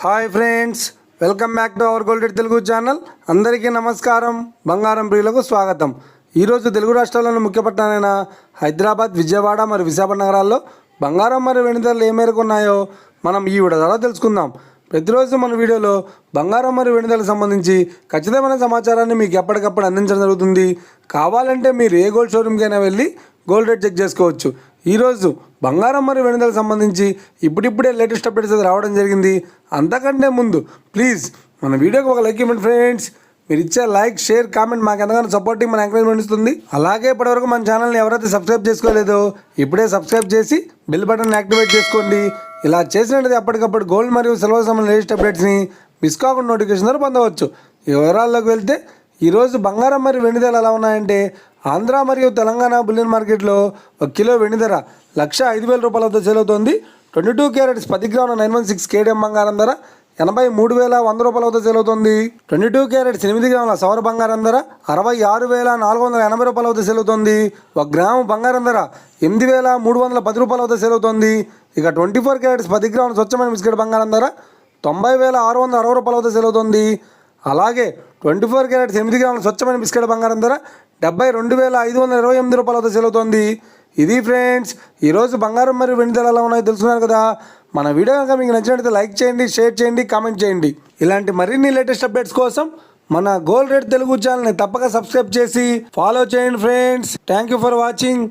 Hi friends, welcome back to our golden Telugu channel. అందరికీ నమస్కారం. బంగారం ప్రియులకు స్వాగతం. ఈరోజు తెలుగు రాష్ట్రాల్లోని ముఖ్య పట్టణాలైన హైదరాబాద్, విజయవాడ మరియు విశాఖపట్నం నగరాల్లో బంగారం మరియు వెండి ధరలు ఏ మేరకు ఉన్నాయో మనం ఈ వీడియో ద్వారా తెలుసుకుందాం. ప్రతిరోజు మన వీడియోలో బంగారం మరియు వెండి ధరలకు సంబంధించి ఖచ్చితమైన సమాచారాన్ని మీకు ఎప్పటికప్పుడు అందించడం జరుగుతుంది. కావాలంటే మీరు ఏ గోల్డ్ షోరూమ్కైనా వెళ్ళి గోల్డ్ రేట్ చెక్ చేసుకోవచ్చు. ఈరోజు బంగారం మరియు వెండి ధరలకు సంబంధించి ఇప్పుడిప్పుడే లేటెస్ట్ అప్డేట్స్ అయితే రావడం జరిగింది. అంతకంటే ముందు ప్లీజ్ మన వీడియోకి ఒక లైక్ ఇవ్వండి ఫ్రెండ్స్. మీరు ఇచ్చే లైక్, షేర్, కామెంట్ మాకు ఎంతగానో సపోర్టింగ్, మన ఎంకరేజ్మెంట్ ఇస్తుంది. అలాగే ఇప్పటివరకు మన ఛానల్ని ఎవరైతే సబ్స్క్రైబ్ చేసుకోలేదో ఇప్పుడే సబ్స్క్రైబ్ చేసి బెల్ బటన్ యాక్టివేట్ చేసుకోండి. ఇలా చేసినట్లయితే అప్పటికప్పుడు గోల్డ్ మరియు సిల్వర్ సంబంధించిన లేటెస్ట్ అప్డేట్స్ని మిస్ కాకుండా నోటిఫికేషన్ ద్వారా పొందవచ్చు. ఈ వివరాల్లోకి వెళ్తే ఈరోజు బంగారం మరియు వెండి ధరలు ఎలా ఉన్నాయంటే, ఆంధ్ర మరియు తెలంగాణ బులియన్ మార్కెట్లో 1 కిలో వెండి ధర 1,05,000 రూపాయల వద్ద సేల్ అవుతోంది. 22 క్యారెట్స్ 10 గ్రాముల 916 కేడిఎం బంగారం ధర 83,100 రూపాయల వద్ద సేల్ అవుతుంది. 22 క్యారెట్స్ 8 గ్రాముల సవర బంగారం ధర 66,480 రూపాయల వద్ద సేల్ అవుతుంది. 1 గ్రాము బంగారం ధర 8,310 రూపాయల వద్ద సేల్ అవుతుంది. ఇక 24 క్యారెట్స్ 10 గ్రాముల స్వచ్ఛమైన బిస్కెట్ బంగారం ధర 90,660 రూపాయల వద్ద సేల్ అవుతుంది. అలాగే 24 క్యారెట్స్ 8 గ్రాముల స్వచ్ఛమైన బిస్కెట్ బంగారం ధర 72,528 రూపాయల వద్ద సేల్ అవుతుంది. ఇది ఫ్రెండ్స్, ఈరోజు బంగారం మరియు వెండి ధరలు ఎలా ఉన్నాయో తెలుసుకున్నారు కదా. మన వీడియో కనుక మీకు నచ్చినట్లయితే లైక్ చేయండి, షేర్ చేయండి, కామెంట్ చేయండి. ఇలాంటి మరిన్ని లేటెస్ట్ అప్డేట్స్ కోసం మన గోల్డ్ రేట్ తెలుగు ఛానల్ని తప్పక సబ్స్క్రైబ్ చేసి ఫాలో చేయండి friends. Thank you for watching.